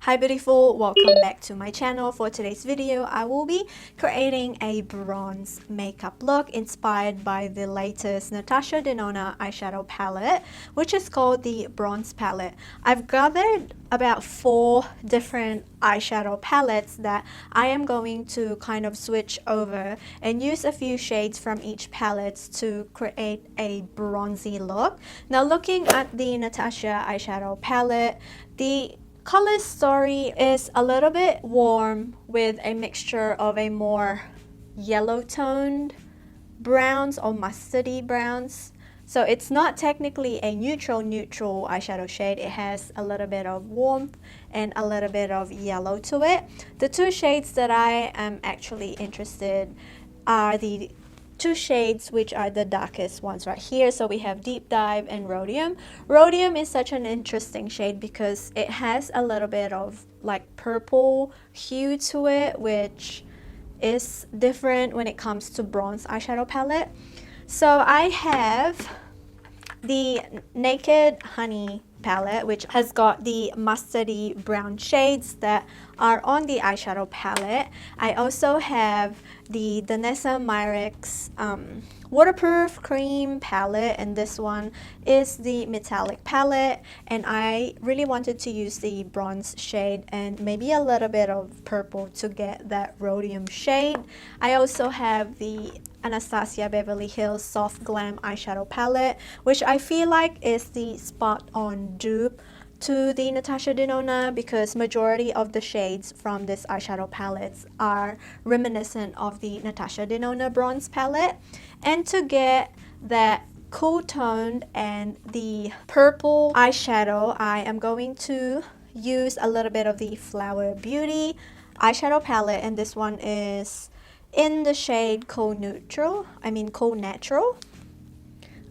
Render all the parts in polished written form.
Hi beautiful, welcome back to my channel. For today's video, I will be creating a bronze makeup look inspired by the latest Natasha Denona eyeshadow palette, which is called the Bronze Palette. I've gathered about 4 different eyeshadow palettes that I am going to kind of switch over and use a few shades from each palette to create a bronzy look. Now looking at the Natasha eyeshadow palette, the color story is a little bit warm with a mixture of a more yellow toned browns or mustardy browns. So it's not technically a neutral eyeshadow shade. It has a little bit of warmth and a little bit of yellow to it. The 2 shades that I am actually interested are the 2 shades which are the darkest ones right here. So we have Deep Dive and Rhodium. Rhodium is such an interesting shade because it has a little bit of like purple hue to it, which is different when it comes to bronze eyeshadow palette. So I have the Naked Honey palette, which has got the mustardy brown shades that are on the eyeshadow palette. I also have the Danessa Myricks waterproof cream palette, and this one is the metallic palette, and I really wanted to use the bronze shade and maybe a little bit of purple to get that rhodium shade. I also have the Anastasia Beverly Hills Soft Glam eyeshadow palette, which I feel like is the spot on dupe to the Natasha Denona because majority of the shades from this eyeshadow palettes are reminiscent of the Natasha Denona Bronze Palette. And to get that cool toned and the purple eyeshadow, I am going to use a little bit of the Flower Beauty eyeshadow palette, and this one is in the shade Cool Natural.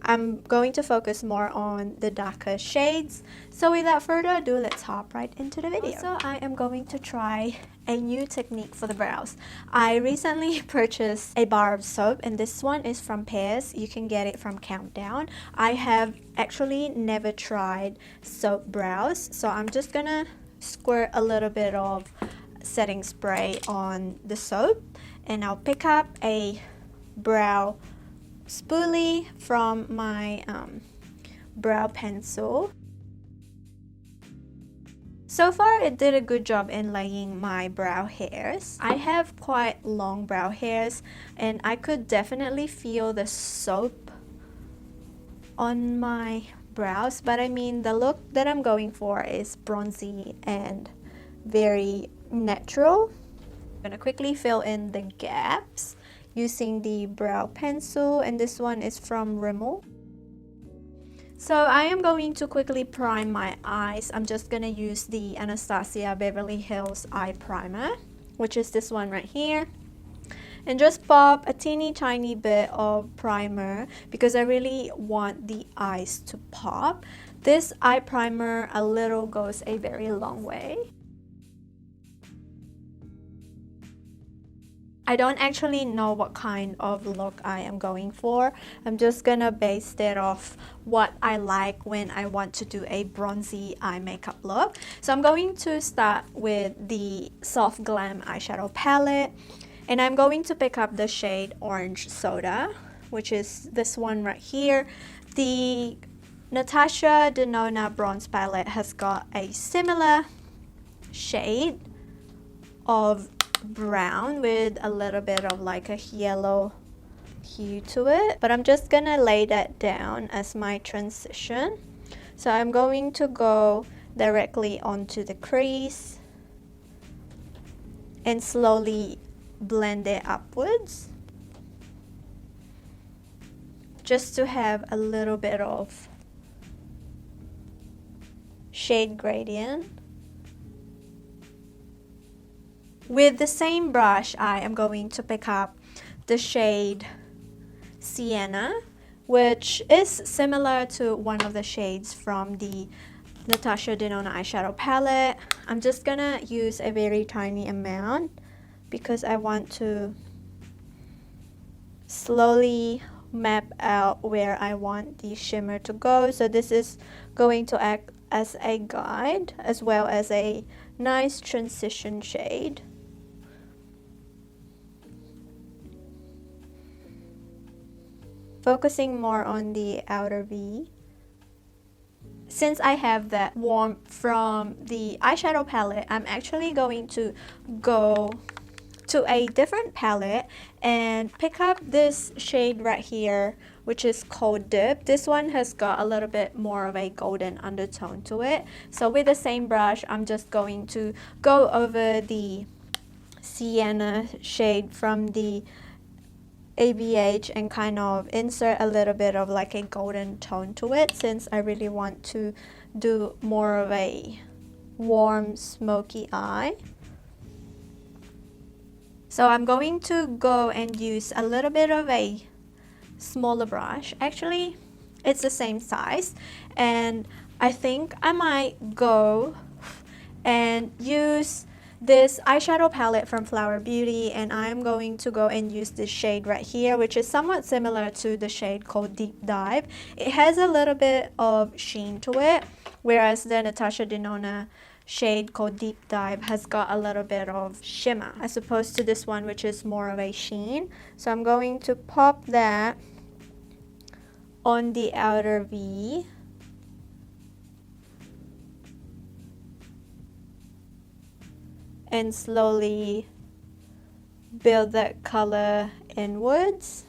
I'm going to focus more on the darker shades. So without further ado, let's hop right into the video. So I am going to try a new technique for the brows. I recently purchased a bar of soap, and this one is from Pears. You can get it from Countdown. I have actually never tried soap brows, so I'm just gonna squirt a little bit of setting spray on the soap, and I'll pick up a brow spoolie from my brow pencil. So far it did a good job in laying my brow hairs. I have quite long brow hairs, and I could definitely feel the soap on my brows, but I mean the look that I'm going for is bronzy and very natural. I'm gonna quickly fill in the gaps using the brow pencil, and this one is from Rimmel. So I am going to quickly prime my eyes. I'm just gonna use the Anastasia Beverly Hills eye primer, which is this one right here, and just pop a teeny tiny bit of primer because I really want the eyes to pop. This eye primer, a little goes a very long way. I don't actually know what kind of look I am going for. I'm just gonna base that off what I like when I want to do a bronzy eye makeup look. So I'm going to start with the Soft Glam eyeshadow palette, and I'm going to pick up the shade Orange Soda, which is this one right here. The Natasha Denona Bronze Palette has got a similar shade of brown with a little bit of like a yellow hue to it, but I'm just gonna lay that down as my transition. So I'm going to go directly onto the crease and slowly blend it upwards just to have a little bit of shade gradient. With the same brush, I am going to pick up the shade Sienna, which is similar to one of the shades from the Natasha Denona eyeshadow palette. I'm just gonna use a very tiny amount because I want to slowly map out where I want the shimmer to go. So this is going to act as a guide as well as a nice transition shade. Focusing more on the outer V. Since I have that warmth from the eyeshadow palette, I'm actually going to go to a different palette and pick up this shade right here, which is called Dip. This one has got a little bit more of a golden undertone to it. So with the same brush, I'm just going to go over the Sienna shade from the ABH and kind of insert a little bit of like a golden tone to it, since I really want to do more of a warm smoky eye. So I'm going to go and use a little bit of a smaller brush. Actually, it's the same size, and I think I might go and use this eyeshadow palette from Flower Beauty, and I'm going to go and use this shade right here, which is somewhat similar to the shade called Deep Dive. It has a little bit of sheen to it, whereas the Natasha Denona shade called Deep Dive has got a little bit of shimmer as opposed to this one, which is more of a sheen. So I'm going to pop that on the outer V. And slowly build that color inwards.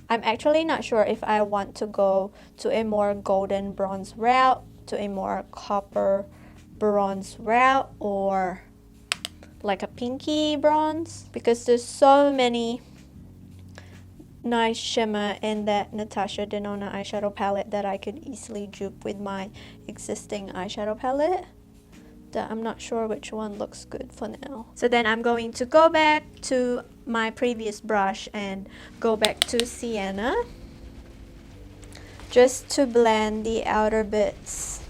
I'm actually not sure if I want to go to a more golden bronze route, to a more copper bronze route, or like a pinky bronze, because there's so many nice shimmer in that Natasha Denona eyeshadow palette that I could easily dupe with my existing eyeshadow palette, that I'm not sure which one looks good for now. So then I'm going to go back to my previous brush and go back to Sienna just to blend the outer bits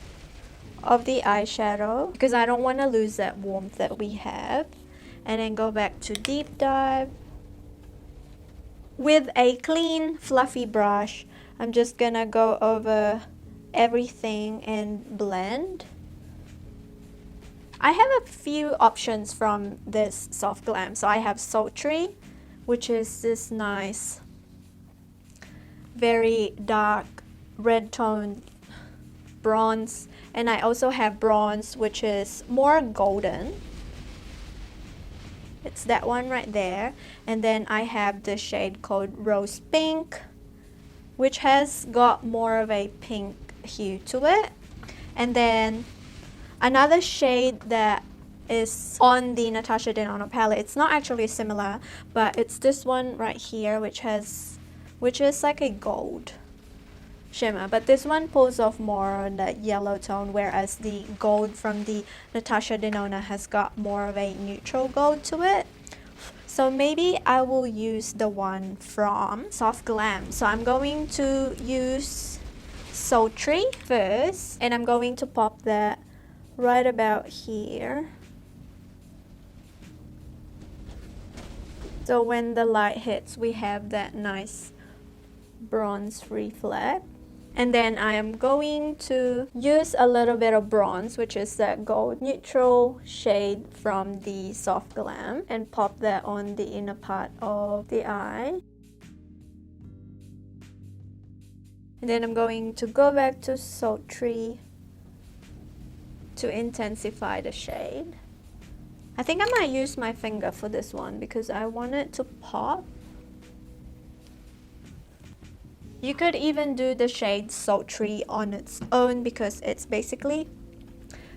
of the eyeshadow, because I don't want to lose that warmth that we have. And then go back to Deep Dive. With a clean, fluffy brush, I'm just gonna go over everything and blend. I have a few options from this Soft Glam. So I have Sultry, which is this nice, very dark red tone bronze. And I also have Bronze, which is more golden. It's that one right there. And then I have the shade called Rose Pink, which has got more of a pink hue to it. And then another shade that is on the Natasha Denona palette, it's not actually similar, but it's this one right here, which is like a gold shimmer, but this one pulls off more on that yellow tone, whereas the gold from the Natasha Denona has got more of a neutral gold to it. So maybe I will use the one from Soft Glam. So I'm going to use Sultry first, and I'm going to pop that right about here. So when the light hits, we have that nice bronze reflect. And then I am going to use a little bit of bronze, which is that gold neutral shade from the Soft Glam, and pop that on the inner part of the eye. And then I'm going to go back to Sultry to intensify the shade. I think I might use my finger for this one because I want it to pop. You could even do the shade Sultry on its own because it's basically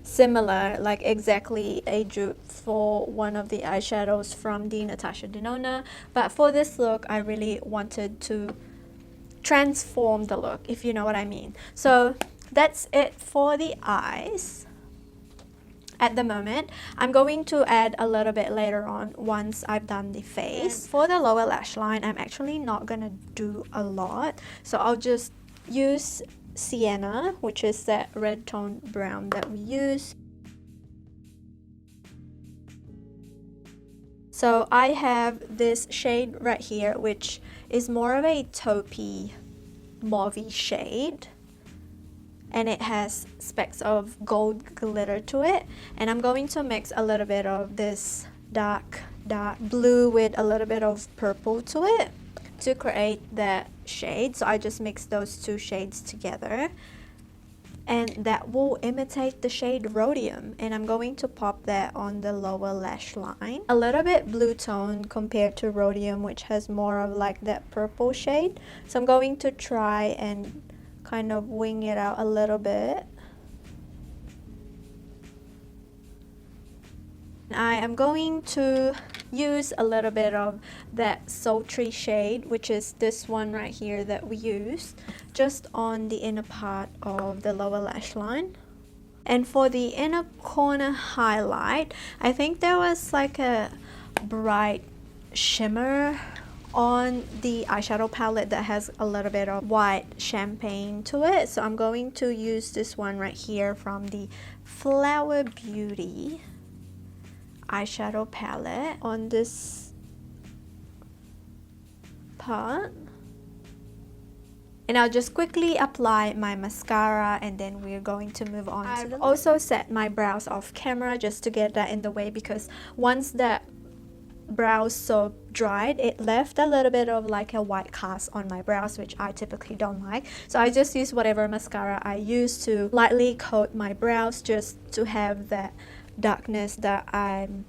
similar, like exactly a dupe for one of the eyeshadows from the Natasha Denona. But for this look, I really wanted to transform the look, if you know what I mean. So that's it for the eyes. At the moment, I'm going to add a little bit later on once I've done the face. And for the lower lash line, I'm actually not gonna do a lot. So I'll just use Sienna, which is that red tone brown that we use. So I have this shade right here, which is more of a taupey, mauvey shade. and it has specks of gold glitter to it. And I'm going to mix a little bit of this dark blue with a little bit of purple to it to create that shade. So I just mix those two shades together, and that will imitate the shade Rhodium, and I'm going to pop that on the lower lash line. A little bit blue tone compared to Rhodium, which has more of like that purple shade. So I'm going to try and kind of wing it out a little bit. I am going to use a little bit of that sultry shade, which is this one right here that we used, just on the inner part of the lower lash line. And for the inner corner highlight, I think there was like a bright shimmer on the eyeshadow palette that has a little bit of white champagne to it. So I'm going to use this one right here from the Flower Beauty eyeshadow palette on this part, and I'll just quickly apply my mascara, and then we're going to move on. I've also set my brows off camera just to get that in the way, because once that brow soap dried, it left a little bit of like a white cast on my brows, which I typically don't like. So I just use whatever mascara I use to lightly coat my brows, just to have that darkness that I'm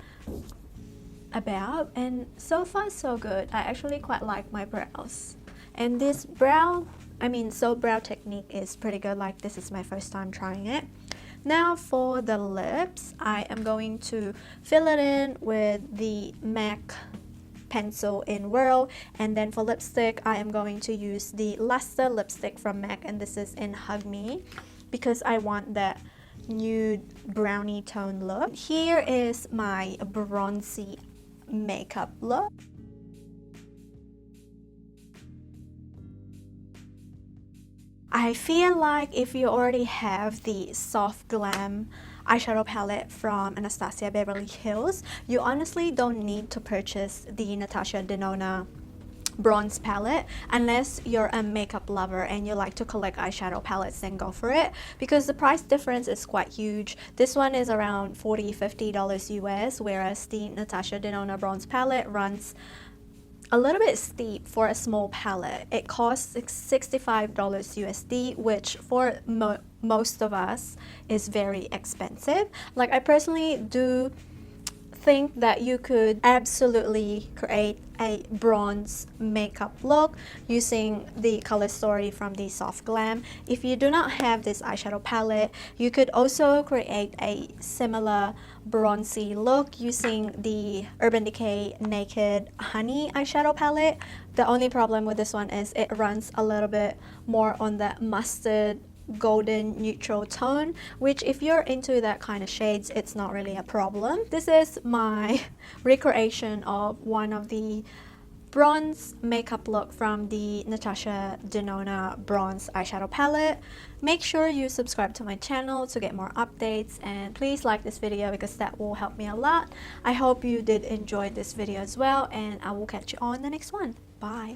about. And so far so good. I actually quite like my brows, and this brow technique is pretty good. Like, this is my first time trying it. Now for the lips, I am going to fill it in with the MAC pencil in Whirl, and then for lipstick I am going to use the Luster lipstick from MAC, and this is in Hug Me, because I want that nude brownie tone look. Here is my bronzy makeup look. I feel like if you already have the soft glam eyeshadow palette from Anastasia Beverly Hills, you honestly don't need to purchase the Natasha Denona Bronze Palette unless you're a makeup lover and you like to collect eyeshadow palettes. Then go for it, because the price difference is quite huge. This one is around $40–50 US, whereas the Natasha Denona Bronze Palette runs a little bit steep for a small palette. It costs $65 USD, which for most of us is very expensive. Like, I personally do think that you could absolutely create a bronze makeup look using the color story from the Soft Glam. If you do not have this eyeshadow palette, you could also create a similar bronzy look using the Urban Decay Naked Honey eyeshadow palette. The only problem with this one is it runs a little bit more on that mustard golden neutral tone, which if you're into that kind of shades, it's not really a problem. This is my recreation of one of the bronze makeup look from the Natasha Denona Bronze eyeshadow palette. Make sure you subscribe to my channel to get more updates, and please like this video because that will help me a lot. I hope you did enjoy this video as well, and I will catch you on the next one. Bye.